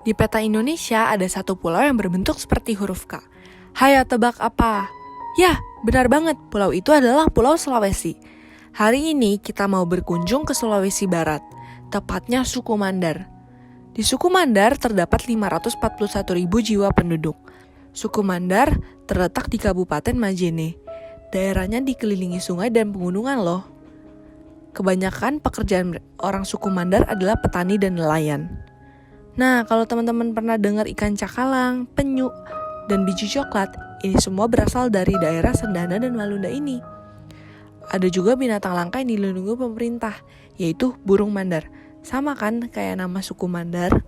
Di peta Indonesia ada satu pulau yang berbentuk seperti huruf K. Hayo tebak apa? Ya, benar banget, pulau itu adalah Pulau Sulawesi. Hari ini kita mau berkunjung ke Sulawesi Barat, tepatnya suku Mandar. Di suku Mandar terdapat 541.000 jiwa penduduk. Suku Mandar terletak di Kabupaten Majene. Daerahnya dikelilingi sungai dan pegunungan loh. Kebanyakan pekerjaan orang suku Mandar adalah petani dan nelayan. Nah, kalau teman-teman pernah dengar ikan cakalang, penyu, dan biji coklat, ini semua berasal dari daerah Sendana dan Walunda ini. Ada juga binatang langka yang dilindungi pemerintah, yaitu burung Mandar. Sama kan kayak nama suku Mandar?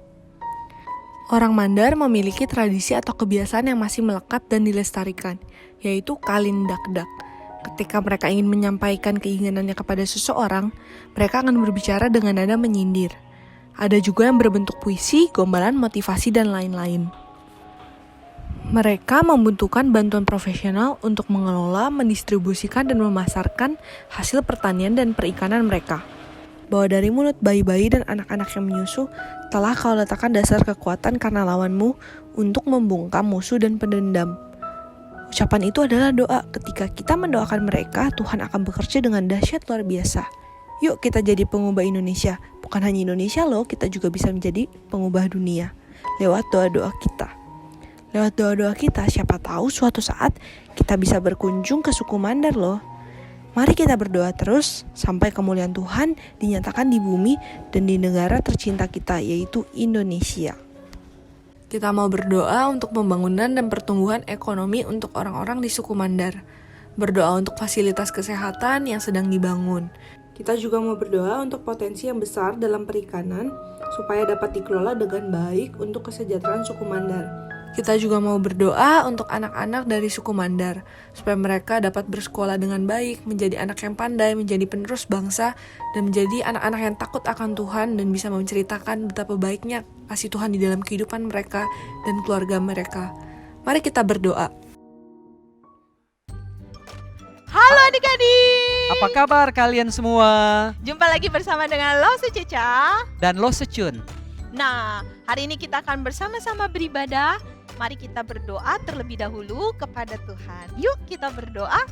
Orang Mandar memiliki tradisi atau kebiasaan yang masih melekat dan dilestarikan, yaitu kalindakdak. Ketika mereka ingin menyampaikan keinginannya kepada seseorang, mereka akan berbicara dengan nada menyindir. Ada juga yang berbentuk puisi, gombalan, motivasi, dan lain-lain. Mereka membutuhkan bantuan profesional untuk mengelola, mendistribusikan, dan memasarkan hasil pertanian dan perikanan mereka. Bahwa dari mulut bayi-bayi dan anak-anak yang menyusu, telah kau letakkan dasar kekuatan karena lawanmu untuk membungkam musuh dan pendendam. Ucapan itu adalah doa. Ketika kita mendoakan mereka, Tuhan akan bekerja dengan dahsyat luar biasa. Yuk kita jadi pengubah Indonesia. Bukan hanya Indonesia loh, kita juga bisa menjadi pengubah dunia. Lewat doa-doa kita. Lewat doa-doa kita, siapa tahu suatu saat kita bisa berkunjung ke suku Mandar loh. Mari kita berdoa terus sampai kemuliaan Tuhan dinyatakan di bumi dan di negara tercinta kita, yaitu Indonesia. Kita mau berdoa untuk pembangunan dan pertumbuhan ekonomi untuk orang-orang di suku Mandar. Berdoa untuk fasilitas kesehatan yang sedang dibangun. Kita juga mau berdoa untuk potensi yang besar dalam perikanan supaya dapat dikelola dengan baik untuk kesejahteraan suku Mandar. Kita juga mau berdoa untuk anak-anak dari suku Mandar supaya mereka dapat bersekolah dengan baik, menjadi anak yang pandai, menjadi penerus bangsa, dan menjadi anak-anak yang takut akan Tuhan dan bisa menceritakan betapa baiknya kasih Tuhan di dalam kehidupan mereka dan keluarga mereka. Mari kita berdoa. Halo adik-adik. Apa kabar kalian semua? Jumpa lagi bersama dengan Lose Ceca dan Lose Cun. Nah, hari ini kita akan bersama-sama beribadah. Mari kita berdoa terlebih dahulu kepada Tuhan. Yuk kita berdoa.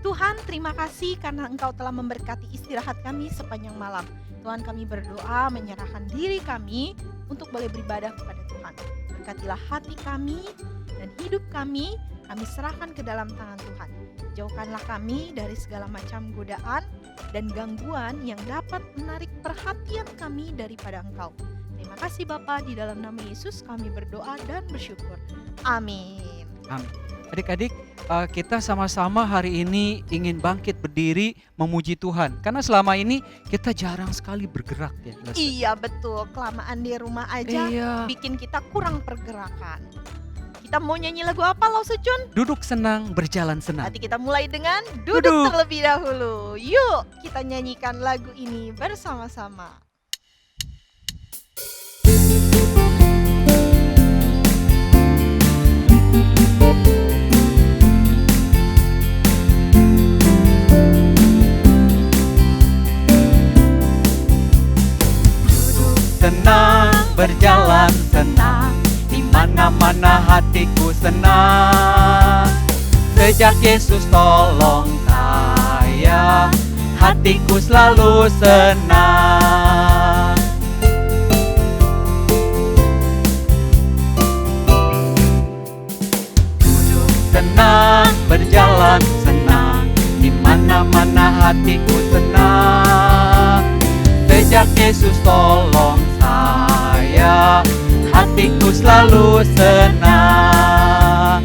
Tuhan, terima kasih karena Engkau telah memberkati istirahat kami sepanjang malam. Tuhan, kami berdoa menyerahkan diri kami untuk boleh beribadah kepada Tuhan. Berkatilah hati kami dan hidup kami serahkan ke dalam tangan Tuhan. Jauhkanlah kami dari segala macam godaan dan gangguan yang dapat menarik perhatian kami daripada Engkau. Terima kasih Bapa, di dalam nama Yesus kami berdoa dan bersyukur. Amin. Amin. Adik-adik, kita sama-sama hari ini ingin bangkit berdiri memuji Tuhan. Karena selama ini kita jarang sekali bergerak ya. Iya betul, kelamaan di rumah aja bikin kita kurang pergerakan. Kita mau nyanyi lagu apa Lause Cun? Duduk senang, berjalan senang. Nanti kita mulai dengan duduk terlebih dahulu. Yuk kita nyanyikan lagu ini bersama-sama. Duduk senang, berjalan senang. Mana-mana hatiku senang. Sejak Yesus tolong saya, hatiku selalu senang. Duduk senang, berjalan senang. Di mana-mana hatiku senang. Sejak Yesus tolong saya, hatiku selalu senang.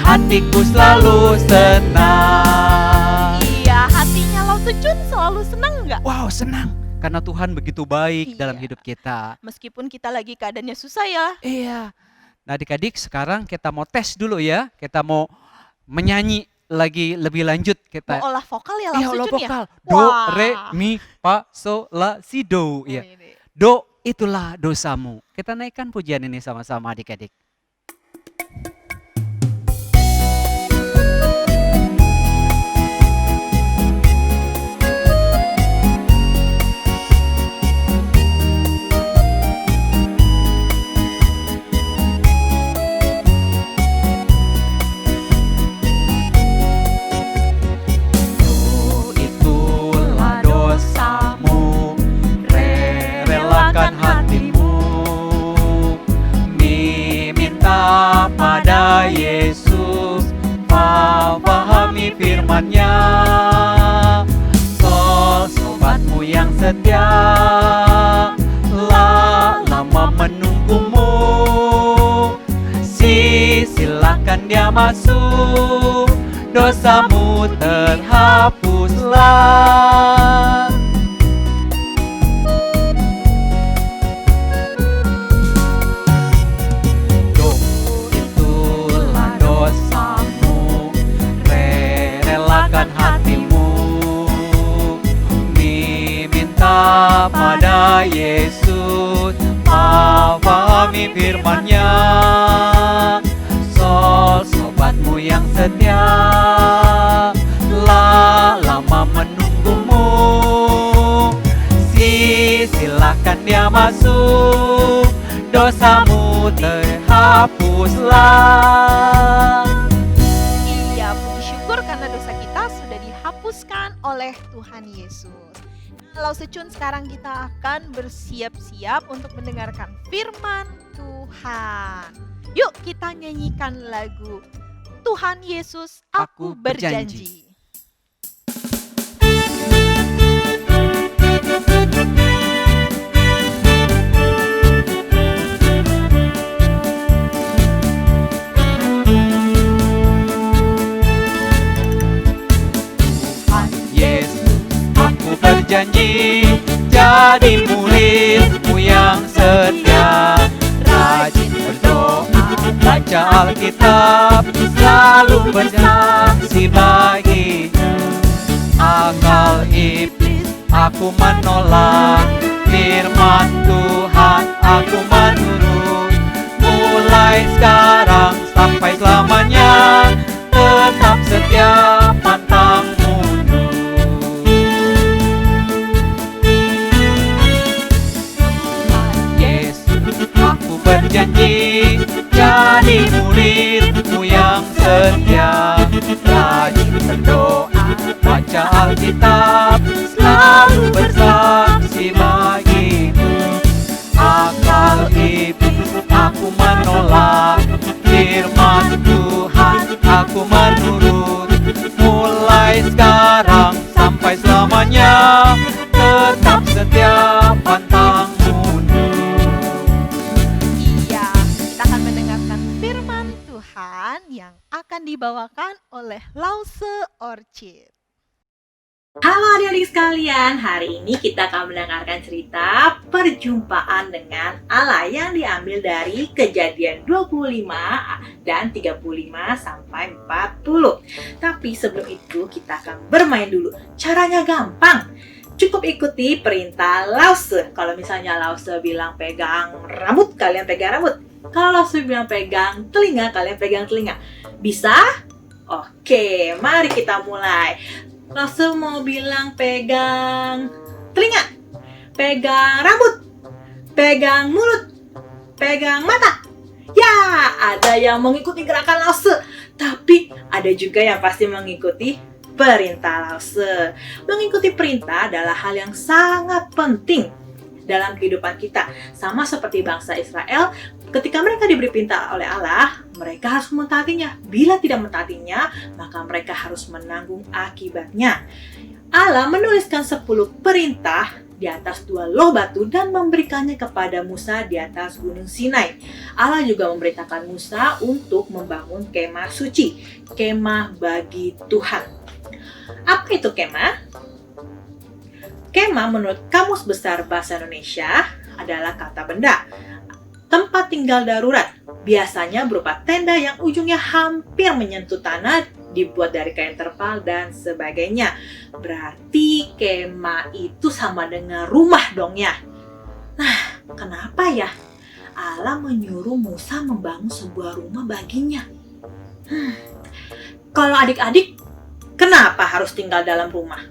Hatiku selalu senang. Iya, hatinya Lause Cun selalu senang nggak? Wow, senang. Karena Tuhan begitu baik dalam hidup kita. Meskipun kita lagi keadaannya susah ya. Iya. Nah adik-adik, sekarang kita mau tes dulu ya. Kita mau menyanyi lagi lebih lanjut. Kita mau olah vokal ya Lause olah Cun vokal. ya? Do, re, mi, fa, so, la, si, do. Ya. Do, itulah dosamu. Kita naikkan pujian ini sama-sama adik-adik. firman-Nya. Sobatmu yang setia lama menunggumu, silakan dia masuk, dosamu terhapuslah. Itulah dosamu, relakan hatimu, minta pada Yesus, pahami firman-Nya. Sobatmu yang setia lama menunggumu, silakan dia masuk, dosamu terhapuslah. Iya, puji syukur karena dosa kita sudah dihapuskan oleh Tuhan Yesus. Kalau secun sekarang kita akan bersiap-siap untuk mendengarkan firman Tuhan. Yuk kita nyanyikan lagu Tuhan Yesus, aku berjanji. Berjanji jadi muridmu yang setia, rajin berdoa, baca Alkitab, selalu bersaksi baginya. Akal iblis aku menolak, firman Tuhan aku menurut. Mulai sekarang sampai selamanya, tetap setia pantang mundur. Berjanji jadi muridmu yang setia, rajin berdoa, baca Alkitab, selalu bersaksi bagimu. Akal iblis aku menolak, firman Tuhan aku menurut. Mulai sekarang sampai selamanya, tetap setia pantang mundur. Yang akan dibawakan oleh Lause Orchid. Halo adik-adik sekalian, hari ini kita akan mendengarkan cerita perjumpaan dengan Allah yang diambil dari Kejadian 25 dan 35 sampai 40. Tapi sebelum itu kita akan bermain dulu. Caranya gampang. Cukup ikuti perintah Lause. Kalau misalnya Lause bilang pegang rambut, kalian pegang rambut. Kalau Lause bilang pegang telinga, kalian pegang telinga. Bisa? Oke, mari kita mulai. Lause mau bilang pegang telinga, pegang rambut, pegang mulut, pegang mata. Ya, ada yang mengikuti gerakan Lause, tapi ada juga yang pasti mengikuti perintah Lause. Mengikuti perintah adalah hal yang sangat penting dalam kehidupan kita. Sama seperti bangsa Israel, ketika mereka diberi perintah oleh Allah, mereka harus mentaatinya. Bila tidak mentaatinya, maka mereka harus menanggung akibatnya. Allah menuliskan 10 perintah di atas 2 loh batu dan memberikannya kepada Musa di atas Gunung Sinai. Allah juga memerintahkan Musa untuk membangun kemah suci, kemah bagi Tuhan. Apa itu kemah? Kemah menurut Kamus Besar Bahasa Indonesia adalah kata benda, tempat tinggal darurat, biasanya berupa tenda yang ujungnya hampir menyentuh tanah, dibuat dari kain terpal dan sebagainya. Berarti kemah itu sama dengan rumah dong ya. Nah, kenapa ya Allah menyuruh Musa membangun sebuah rumah baginya? Kalau adik-adik, kenapa harus tinggal dalam rumah?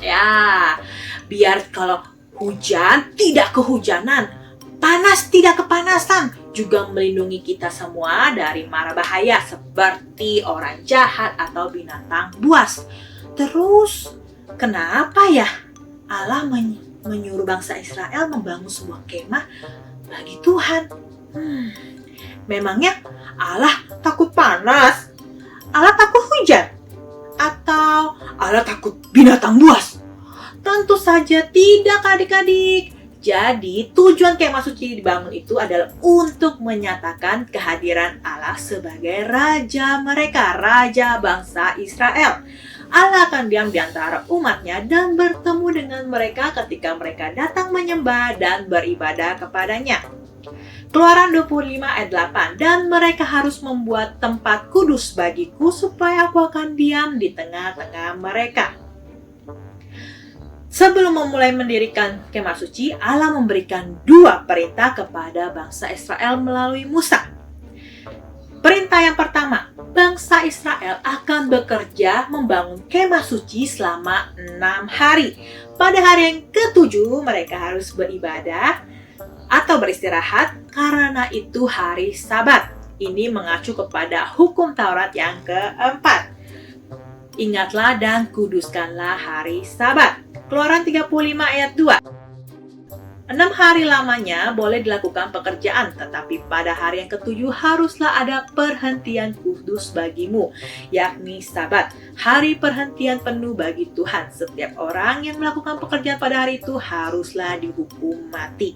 Ya, biar kalau hujan tidak kehujanan, panas tidak kepanasan, juga melindungi kita semua dari mara bahaya seperti orang jahat atau binatang buas. Terus, kenapa ya Allah menyuruh bangsa Israel membangun sebuah kemah bagi Tuhan? Memangnya Allah takut panas? Allah takut hujan? Atau Allah takut binatang buas? Tentu saja tidak, adik-adik. Jadi tujuan kemah suci dibangun itu adalah untuk menyatakan kehadiran Allah sebagai Raja mereka, Raja bangsa Israel. Allah akan diam di antara umatnya dan bertemu dengan mereka ketika mereka datang menyembah dan beribadah kepadanya. Keluaran 25 ayat 8, dan mereka harus membuat tempat kudus bagiku supaya aku akan diam di tengah-tengah mereka. Sebelum memulai mendirikan kemah suci, Allah memberikan 2 perintah kepada bangsa Israel melalui Musa. Perintah yang pertama, bangsa Israel akan bekerja membangun kemah suci selama 6 hari. Pada hari yang ke-7 mereka harus beribadah atau beristirahat karena itu hari Sabat. Ini mengacu kepada hukum Taurat yang keempat. Ingatlah dan kuduskanlah hari Sabat. Keluaran 35 ayat 2. 6 hari lamanya boleh dilakukan pekerjaan, tetapi pada hari yang ke-7 haruslah ada perhentian kudus bagimu, yakni Sabat, hari perhentian penuh bagi Tuhan. Setiap orang yang melakukan pekerjaan pada hari itu haruslah dihukum mati.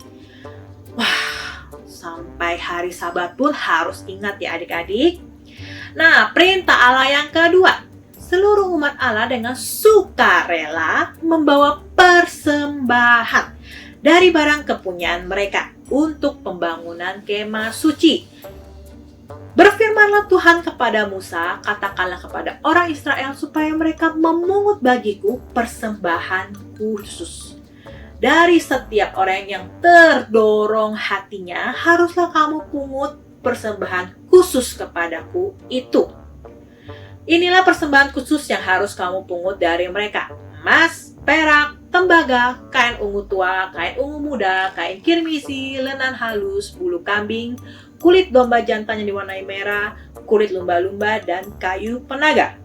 Wah, sampai hari Sabat pun harus ingat ya adik-adik. Nah, perintah Allah yang kedua, seluruh umat Allah dengan sukarela membawa persembahan dari barang kepunyaan mereka untuk pembangunan kemah suci. Berfirmanlah Tuhan kepada Musa, katakanlah kepada orang Israel supaya mereka memungut bagiku persembahan khusus. Dari setiap orang yang terdorong hatinya, haruslah kamu pungut persembahan khusus kepadaku itu. Inilah persembahan khusus yang harus kamu pungut dari mereka: emas, perak, tembaga, kain ungu tua, kain ungu muda, kain kirmisi, lenan halus, bulu kambing, kulit domba jantan yang diwarnai merah, kulit lumba-lumba, dan kayu penaga.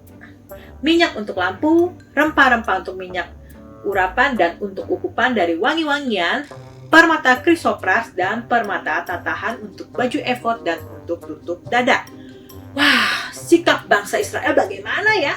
Minyak untuk lampu, rempah-rempah untuk minyak urapan dan untuk ukupan dari wangi-wangian, permata krisopras dan permata tatahan untuk baju efod dan untuk tutup dada. Wah, sikap bangsa Israel bagaimana ya?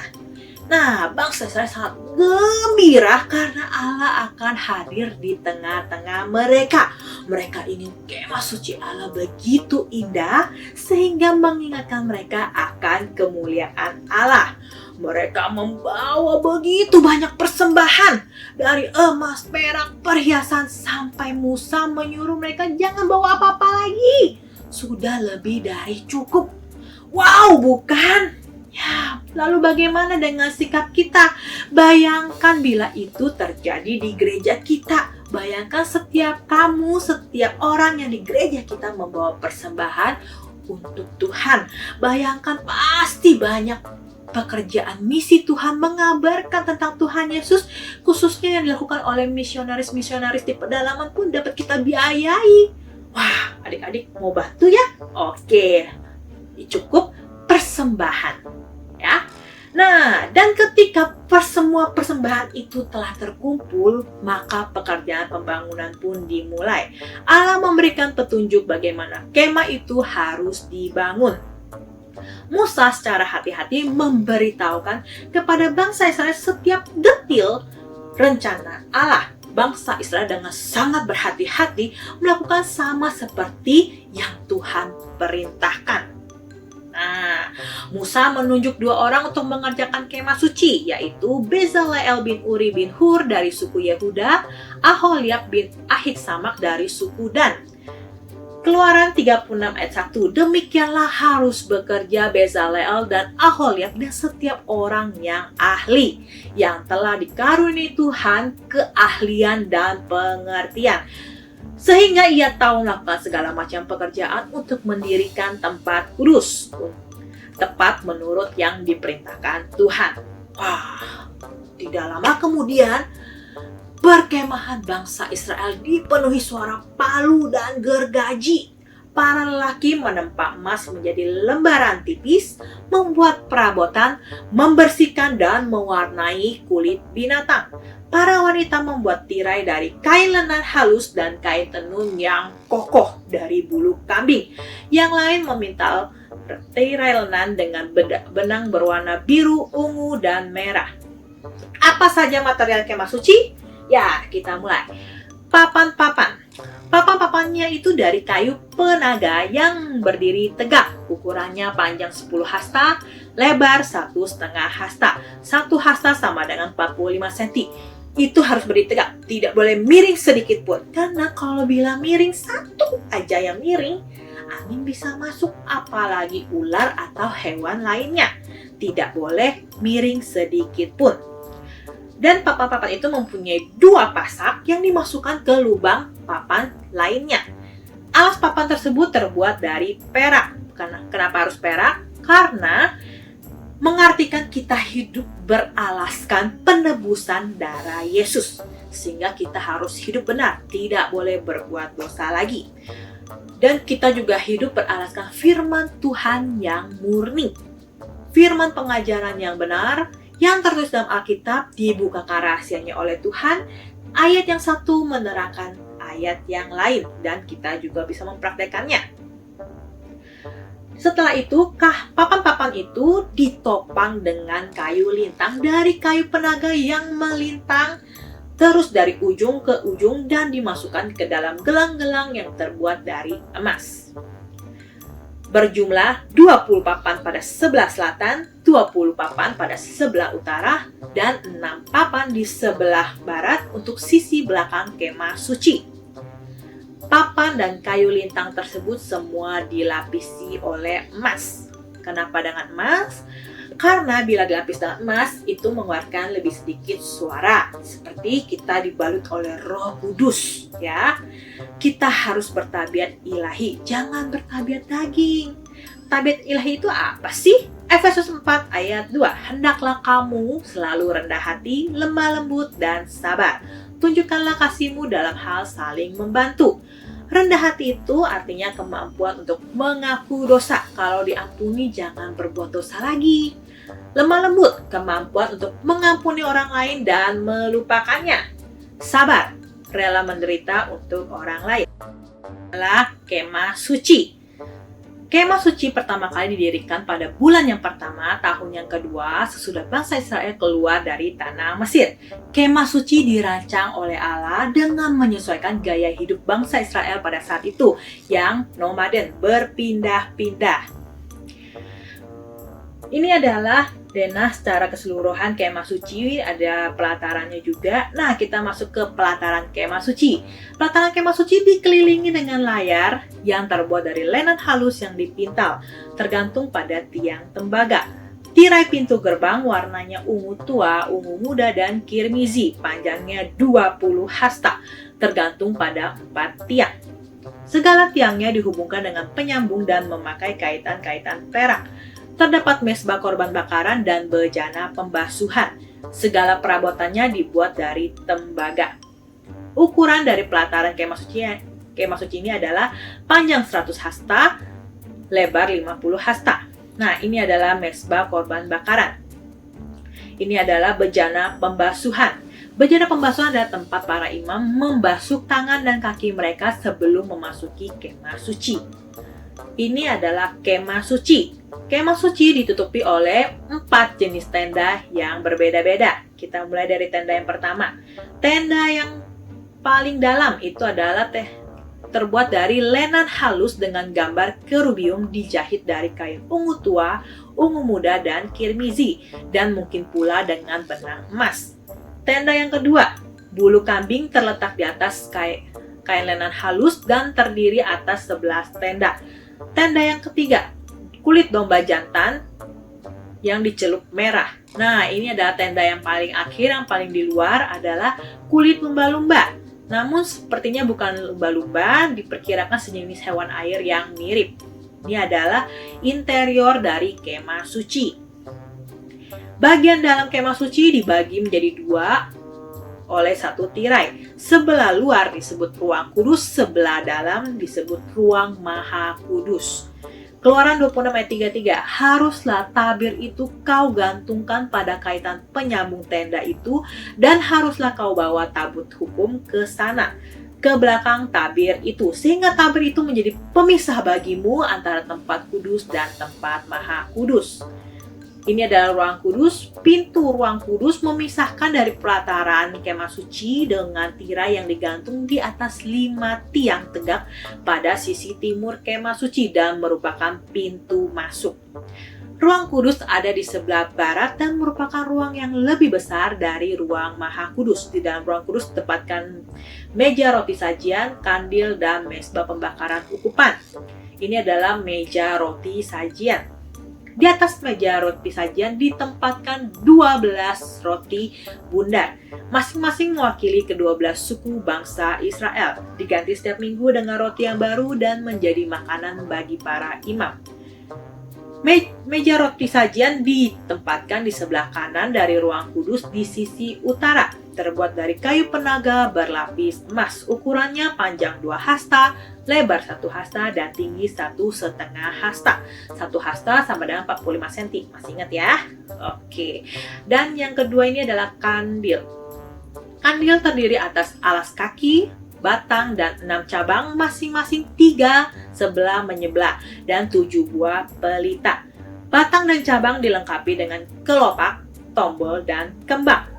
Nah, bangsa Israel sangat gembira karena Allah akan hadir di tengah-tengah mereka. Mereka ingin kemah suci Allah begitu indah sehingga mengingatkan mereka akan kemuliaan Allah. Mereka membawa begitu banyak persembahan dari emas, perak, perhiasan, sampai Musa menyuruh mereka jangan bawa apa-apa lagi. Sudah lebih dari cukup. Wow, bukan? Ya, lalu bagaimana dengan sikap kita? Bayangkan bila itu terjadi di gereja kita. Bayangkan setiap orang yang di gereja kita membawa persembahan untuk Tuhan. Bayangkan pasti banyak pekerjaan misi Tuhan mengabarkan tentang Tuhan Yesus, khususnya yang dilakukan oleh misionaris-misionaris di pedalaman pun dapat kita biayai. Wah, adik-adik mau bantu ya? Oke. Cukup persembahan ya. Nah, dan ketika semua persembahan itu telah terkumpul, maka pekerjaan pembangunan pun dimulai. Allah memberikan petunjuk bagaimana kemah itu harus dibangun. Musa secara hati-hati memberitahukan kepada bangsa Israel setiap detil rencana Allah. Bangsa Israel dengan sangat berhati-hati melakukan sama seperti yang Tuhan perintahkan. Nah, Musa menunjuk 2 orang untuk mengerjakan kemah suci, yaitu Bezalel bin Uri bin Hur dari suku Yehuda, Aholiab bin Ahitsamak dari suku Dan. Keluaran 36 ayat 1, demikianlah harus bekerja Bezalel dan Aholiab dan setiap orang yang ahli, yang telah dikaruniai Tuhan keahlian dan pengertian, sehingga ia tahu melakukan segala macam pekerjaan untuk mendirikan tempat kudus, tepat menurut yang diperintahkan Tuhan. Wah, tidak lama kemudian, perkemahan bangsa Israel dipenuhi suara palu dan gergaji. Para lelaki menempa emas menjadi lembaran tipis, membuat perabotan, membersihkan dan mewarnai kulit binatang. Para wanita membuat tirai dari kain lenan halus dan kain tenun yang kokoh dari bulu kambing. Yang lain memintal tirai lenan dengan benang berwarna biru, ungu, dan merah. Apa saja material kemah suci? Ya, kita mulai. Papan-papan. Papan-papannya itu dari kayu penaga yang berdiri tegak. Ukurannya panjang 10 hasta, lebar 1,5 hasta. 1 hasta sama dengan 45 cm. Itu harus berdiri tegak, tidak boleh miring sedikit pun. Karena kalau bila miring satu aja yang miring, angin bisa masuk, apalagi ular atau hewan lainnya. Tidak boleh miring sedikit pun. Dan papan-papan itu mempunyai 2 pasak yang dimasukkan ke lubang papan lainnya. Alas papan tersebut terbuat dari perak. Kenapa harus perak? Karena mengartikan kita hidup beralaskan penebusan darah Yesus. Sehingga kita harus hidup benar, tidak boleh berbuat dosa lagi. Dan kita juga hidup beralaskan firman Tuhan yang murni. Firman pengajaran yang benar, yang tertulis dalam Alkitab, dibukakan rahasianya oleh Tuhan. Ayat yang satu menerangkan ayat yang lain, dan kita juga bisa mempraktekannya. Setelah itu, papan-papan itu ditopang dengan kayu lintang dari kayu penaga yang melintang terus dari ujung ke ujung dan dimasukkan ke dalam gelang-gelang yang terbuat dari emas. Berjumlah 20 papan pada sebelah selatan, 20 papan pada sebelah utara, dan 6 papan di sebelah barat untuk sisi belakang kemah suci. Papan dan kayu lintang tersebut semua dilapisi oleh emas. Kenapa dengan emas? Karena bila dilapis dengan emas, itu mengeluarkan lebih sedikit suara. Seperti kita dibalut oleh Roh Kudus, ya. Kita harus bertabiat ilahi, jangan bertabiat daging. Tabiat ilahi itu apa sih? Efesus 4 ayat 2. Hendaklah kamu selalu rendah hati, lemah lembut, dan sabar. Tunjukkanlah kasihmu dalam hal saling membantu. Rendah hati itu artinya kemampuan untuk mengaku dosa. Kalau diampuni, jangan berbuat dosa lagi. Lemah lembut, kemampuan untuk mengampuni orang lain dan melupakannya. Sabar, rela menderita untuk orang lain. Adalah kemah suci. Kemah suci pertama kali didirikan pada bulan yang pertama, tahun yang kedua sesudah bangsa Israel keluar dari tanah Mesir. Kemah suci dirancang oleh Allah dengan menyesuaikan gaya hidup bangsa Israel pada saat itu, yang nomaden, berpindah-pindah. Ini adalah denah secara keseluruhan kemah suci, ada pelatarannya juga. Nah, kita masuk ke pelataran kemah suci. Pelataran kemah suci dikelilingi dengan layar yang terbuat dari lenan halus yang dipintal, tergantung pada tiang tembaga. Tirai pintu gerbang warnanya ungu tua, ungu muda, dan kirmizi, panjangnya 20 hasta, tergantung pada 4 tiang. Segala tiangnya dihubungkan dengan penyambung dan memakai kaitan-kaitan perak. Terdapat mesbah korban bakaran dan bejana pembasuhan. Segala perabotannya dibuat dari tembaga. Ukuran dari pelataran kemah suci ini adalah panjang 100 hasta, lebar 50 hasta. Nah, ini adalah mesbah korban bakaran. Ini adalah bejana pembasuhan. Bejana pembasuhan adalah tempat para imam membasuh tangan dan kaki mereka sebelum memasuki kemah suci. Ini adalah kemah suci. Kemah suci ditutupi oleh 4 jenis tenda yang berbeda-beda. Kita mulai dari tenda yang pertama. Tenda yang paling dalam itu adalah terbuat dari lenan halus dengan gambar kerubium dijahit dari kain ungu tua, ungu muda, dan kirmizi, dan mungkin pula dengan benang emas. Tenda yang kedua, bulu kambing terletak di atas kain lenan halus dan terdiri atas 11 tenda. Tenda yang ketiga, kulit domba jantan yang dicelup merah. Nah, ini adalah tenda yang paling akhir, yang paling di luar adalah kulit lumba-lumba. Namun sepertinya bukan lumba-lumba, diperkirakan sejenis hewan air yang mirip. Ini adalah interior dari kemah suci. Bagian dalam kemah suci dibagi menjadi 2 oleh 1 tirai. Sebelah luar disebut ruang kudus, sebelah dalam disebut ruang maha kudus. Keluaran 26 ayat 33, haruslah tabir itu kau gantungkan pada kaitan penyambung tenda itu, dan haruslah kau bawa tabut hukum ke sana. ke belakang tabir itu, sehingga tabir itu menjadi pemisah bagimu antara tempat kudus dan tempat maha kudus. Ini adalah ruang kudus. Pintu ruang kudus memisahkan dari pelataran kemah suci dengan tirai yang digantung di atas 5 tiang tegak pada sisi timur kemah suci dan merupakan pintu masuk. Ruang kudus ada di sebelah barat dan merupakan ruang yang lebih besar dari ruang maha kudus. Di dalam ruang kudus ditempatkan meja roti sajian, kandil, dan mezbah pembakaran ukupan. Ini adalah meja roti sajian. Di atas meja roti sajian ditempatkan 12 roti bundar, masing-masing mewakili ke-12 suku bangsa Israel. Diganti setiap minggu dengan roti yang baru dan menjadi makanan bagi para imam. Meja roti sajian ditempatkan di sebelah kanan dari ruang kudus di sisi utara, terbuat dari kayu penaga berlapis emas. Ukurannya panjang 2 hasta, lebar 1 hasta, dan tinggi 1,5 hasta. 1 hasta sama dengan 45 cm. Masih ingat ya? Oke. Dan yang kedua ini adalah kandil. Kandil terdiri atas alas kaki, batang, dan 6 cabang, masing-masing 3 sebelah menyebelah, dan 7 buah pelita. Batang dan cabang dilengkapi dengan kelopak, tombol, dan kembang.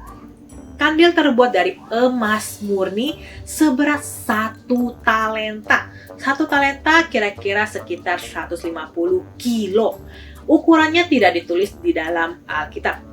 Kandil terbuat dari emas murni seberat 1 talenta. 1 talenta kira-kira sekitar 150 kilo. Ukurannya tidak ditulis di dalam Alkitab.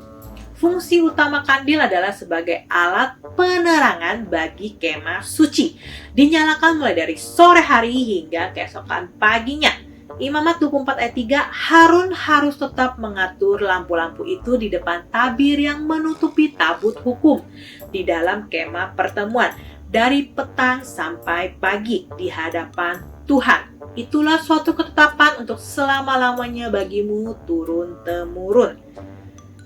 Fungsi utama kandil adalah sebagai alat penerangan bagi kemah suci. Dinyalakan mulai dari sore hari hingga keesokan paginya. Imamat 24 ayat 3, Harun harus tetap mengatur lampu-lampu itu di depan tabir yang menutupi tabut hukum di dalam kemah pertemuan dari petang sampai pagi di hadapan Tuhan. Itulah suatu ketetapan untuk selama-lamanya bagimu turun-temurun.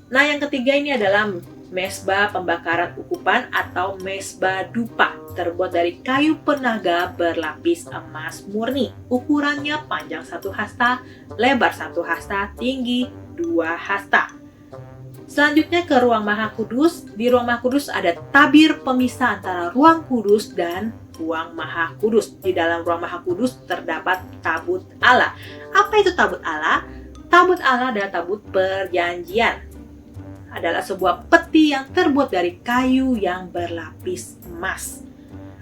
Nah, yang ketiga ini adalah mezbah pembakaran ukupan atau mezbah dupa, terbuat dari kayu penaga berlapis emas murni. Ukurannya panjang 1 hasta, lebar 1 hasta, tinggi 2 hasta. Selanjutnya ke ruang maha kudus. Di ruang maha kudus ada tabir pemisah antara ruang kudus dan ruang maha kudus. Di dalam ruang maha kudus terdapat tabut Allah. Apa itu tabut Allah? Tabut Allah adalah tabut perjanjian. Adalah sebuah peti yang terbuat dari kayu yang berlapis emas.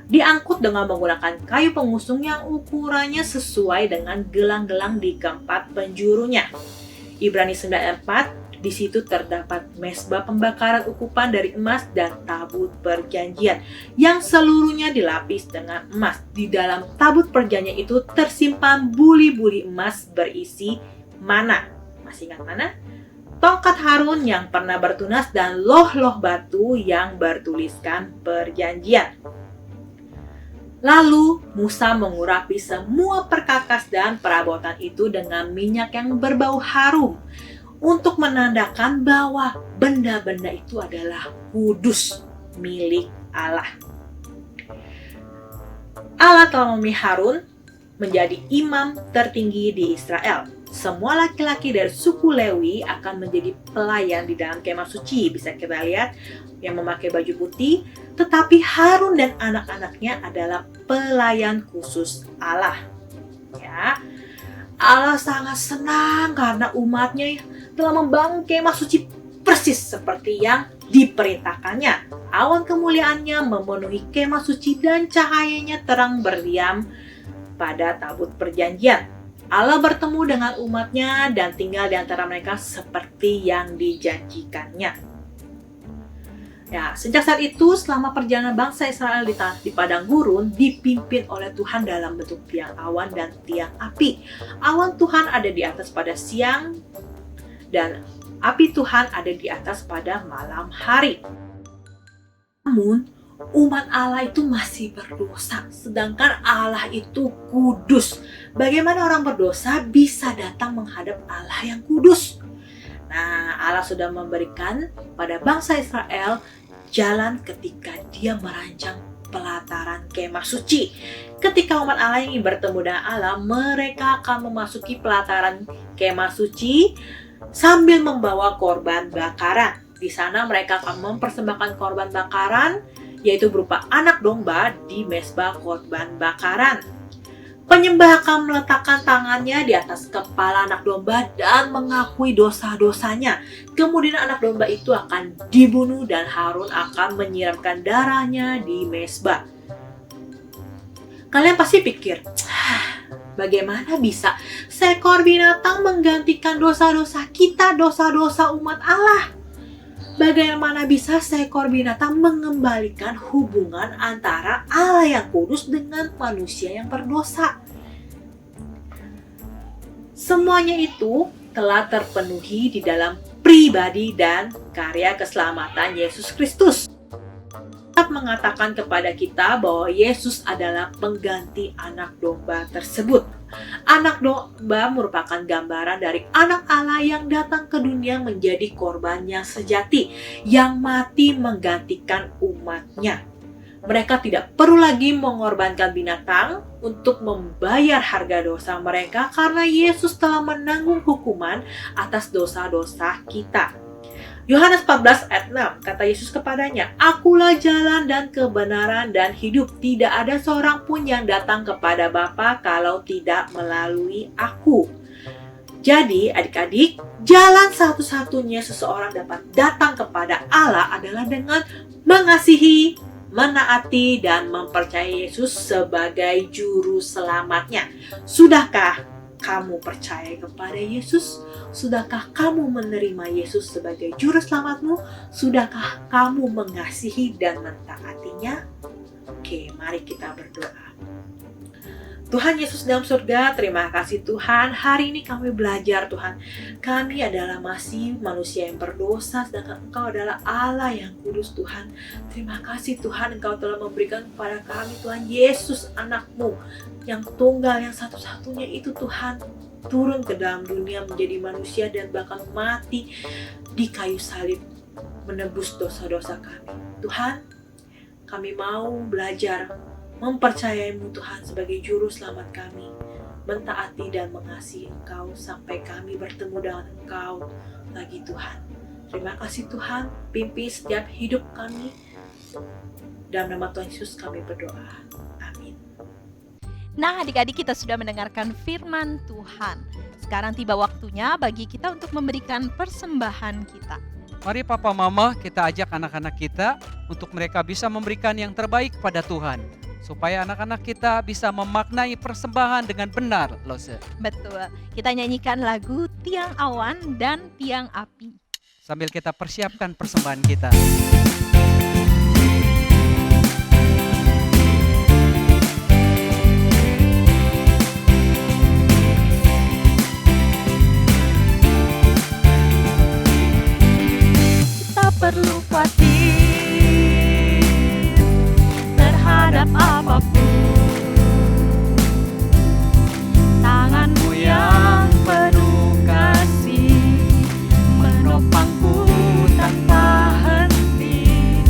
Diangkut dengan menggunakan kayu pengusung yang ukurannya sesuai dengan gelang-gelang di keempat penjurunya. Ibrani 9:4, di situ terdapat mezbah pembakaran ukupan dari emas dan tabut perjanjian yang seluruhnya dilapis dengan emas. Di dalam tabut perjanjian itu tersimpan buli-buli emas berisi mana. Masih ingat mana? Tongkat Harun yang pernah bertunas dan loh-loh batu yang bertuliskan perjanjian. Lalu Musa mengurapi semua perkakas dan perabotan itu dengan minyak yang berbau harum untuk menandakan bahwa benda-benda itu adalah kudus milik Allah. Allah telah memilih Harun menjadi imam tertinggi di Israel. Semua laki-laki dari suku Lewi akan menjadi pelayan di dalam kemah suci. Bisa kita lihat yang memakai baju putih. Tetapi Harun dan anak-anaknya adalah pelayan khusus Allah. Ya, Allah sangat senang karena umatnya telah membangun kemah suci persis seperti yang diperintahkannya. Awan kemuliaannya memenuhi kemah suci dan cahayanya terang berdiam pada tabut perjanjian. Allah bertemu dengan umatnya dan tinggal di antara mereka seperti yang dijanjikannya. Ya, sejak saat itu, selama perjalanan bangsa Israel di padang gurun dipimpin oleh Tuhan dalam bentuk tiang awan dan tiang api. Awan Tuhan ada di atas pada siang dan api Tuhan ada di atas pada malam hari. Namun, umat Allah itu masih berdosa, sedangkan Allah itu kudus. Bagaimana orang berdosa bisa datang menghadap Allah yang kudus? Nah, Allah sudah memberikan pada bangsa Israel jalan ketika dia merancang pelataran kemah suci. Ketika umat Allah ingin bertemu dengan Allah, mereka akan memasuki pelataran kemah suci sambil membawa korban bakaran. Di sana mereka akan mempersembahkan korban bakaran yaitu berupa anak domba di mezbah korban bakaran. Penyembah akan meletakkan tangannya di atas kepala anak domba dan mengakui dosa-dosanya. Kemudian anak domba itu akan dibunuh dan Harun akan menyiramkan darahnya di mezbah. Kalian pasti pikir, bagaimana bisa seekor binatang menggantikan dosa-dosa kita, dosa-dosa umat Allah? Bagaimana bisa seekor binatang mengembalikan hubungan antara Allah yang kudus dengan manusia yang berdosa? Semuanya itu telah terpenuhi di dalam pribadi dan karya keselamatan Yesus Kristus. Mengatakan kepada kita bahwa Yesus adalah pengganti anak domba tersebut. Anak domba merupakan gambaran dari anak Allah yang datang ke dunia menjadi korban yang sejati, yang mati menggantikan umatnya. Mereka tidak perlu lagi mengorbankan binatang untuk membayar harga dosa mereka karena Yesus telah menanggung hukuman atas dosa-dosa kita. Yohanes 14 ayat 6 kata Yesus kepadanya, "Akulah jalan dan kebenaran dan hidup. Tidak ada seorang pun yang datang kepada Bapa kalau tidak melalui aku." Jadi adik-adik, jalan satu-satunya seseorang dapat datang kepada Allah adalah dengan mengasihi, menaati, dan mempercayai Yesus sebagai juru selamatnya. Sudahkah kamu percaya kepada Yesus? Sudahkah kamu menerima Yesus sebagai juru selamatmu? Sudahkah kamu mengasihi dan mentaatinya? Oke, mari kita berdoa. Tuhan Yesus dalam surga, terima kasih Tuhan. Hari ini kami belajar Tuhan, kami adalah masih manusia yang berdosa, sedangkan Engkau adalah Allah yang kudus Tuhan. Terima kasih Tuhan, Engkau telah memberikan kepada kami Tuhan Yesus anak-Mu yang tunggal, yang satu-satunya itu Tuhan, turun ke dalam dunia menjadi manusia dan bahkan mati di kayu salib menebus dosa-dosa kami. Tuhan, kami mau belajar mempercayai-Mu Tuhan sebagai juru selamat kami, mentaati dan mengasihi Engkau sampai kami bertemu dengan Engkau lagi Tuhan. Terima kasih Tuhan, pimpin setiap hidup kami. Dalam nama Tuhan Yesus kami berdoa. Amin. Nah, adik-adik, kita sudah mendengarkan firman Tuhan. Sekarang tiba waktunya bagi kita untuk memberikan persembahan kita. Mari Papa Mama kita ajak anak-anak kita untuk mereka bisa memberikan yang terbaik pada Tuhan. Supaya anak-anak kita bisa memaknai persembahan dengan benar, Lose. Betul, kita nyanyikan lagu Tiang Awan dan Tiang Api. Sambil kita persiapkan persembahan kita. Tak perlu khawatir terhadap apapun. Tanganmu yang penuh kasih menopangku tanpa henti.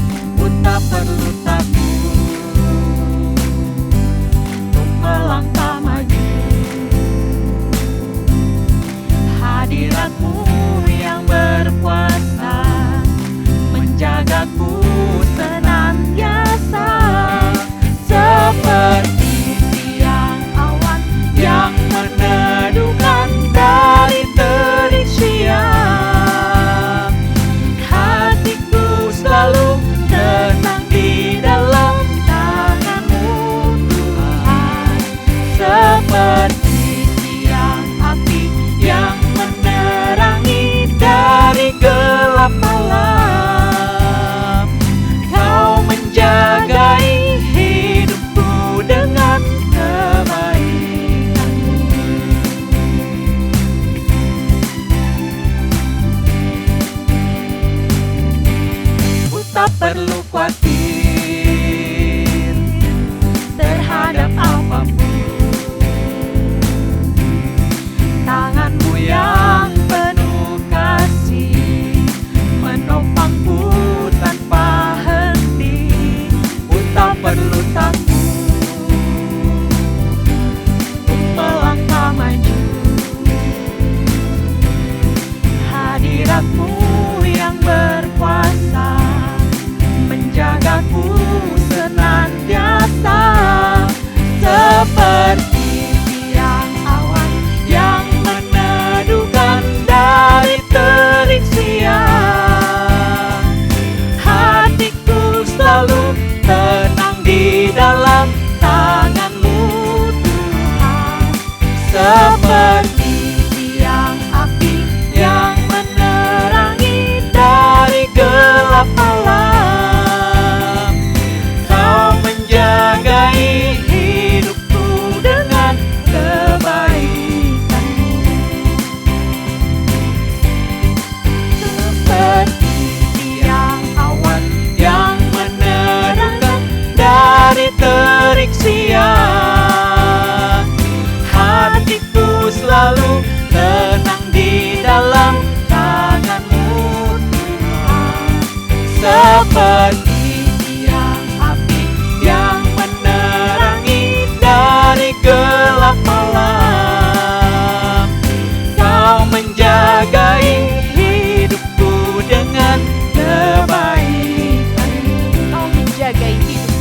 seperti tiang api yang menerangi dari gelap malam. Kau menjagai hidupku dengan kebaikan-Mu, seperti tiang awan yang menerangkan dari terik siang. Hatiku selalu tenang di dalam tangan-Mu, Tuhan. Seperti tiang api yang menerangi dari gelap malam. Kau menjagai hidupku dengan kebaikan-Mu. Kau menjagai hidup.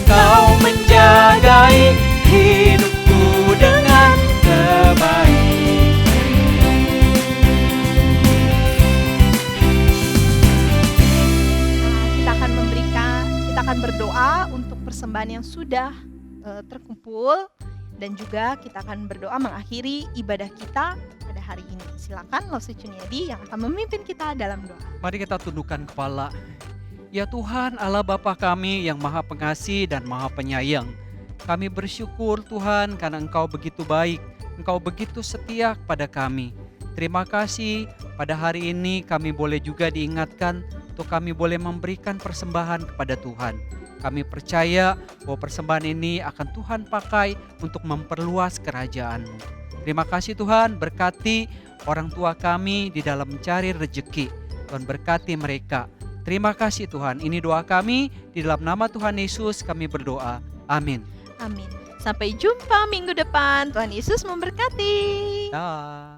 Kau menjagai hidupku dengan kebaikan. Kita akan berdoa untuk persembahan yang sudah terkumpul, dan juga kita akan berdoa mengakhiri ibadah kita pada hari ini. Silakan Lose Cuniadi yang akan memimpin kita dalam doa. Mari kita tundukkan kepala. Ya Tuhan Allah Bapa kami yang Maha Pengasih dan Maha Penyayang, kami bersyukur Tuhan karena Engkau begitu baik, Engkau begitu setia kepada kami. Terima kasih pada hari ini kami boleh juga diingatkan untuk kami boleh memberikan persembahan kepada Tuhan. Kami percaya bahwa persembahan ini akan Tuhan pakai untuk memperluas kerajaan-Mu. Terima kasih Tuhan, berkati orang tua kami di dalam mencari rejeki. Tuhan berkati mereka. Terima kasih Tuhan, ini doa kami, di dalam nama Tuhan Yesus kami berdoa. Amin. Amin. Sampai jumpa minggu depan. Tuhan Yesus memberkati. Dah.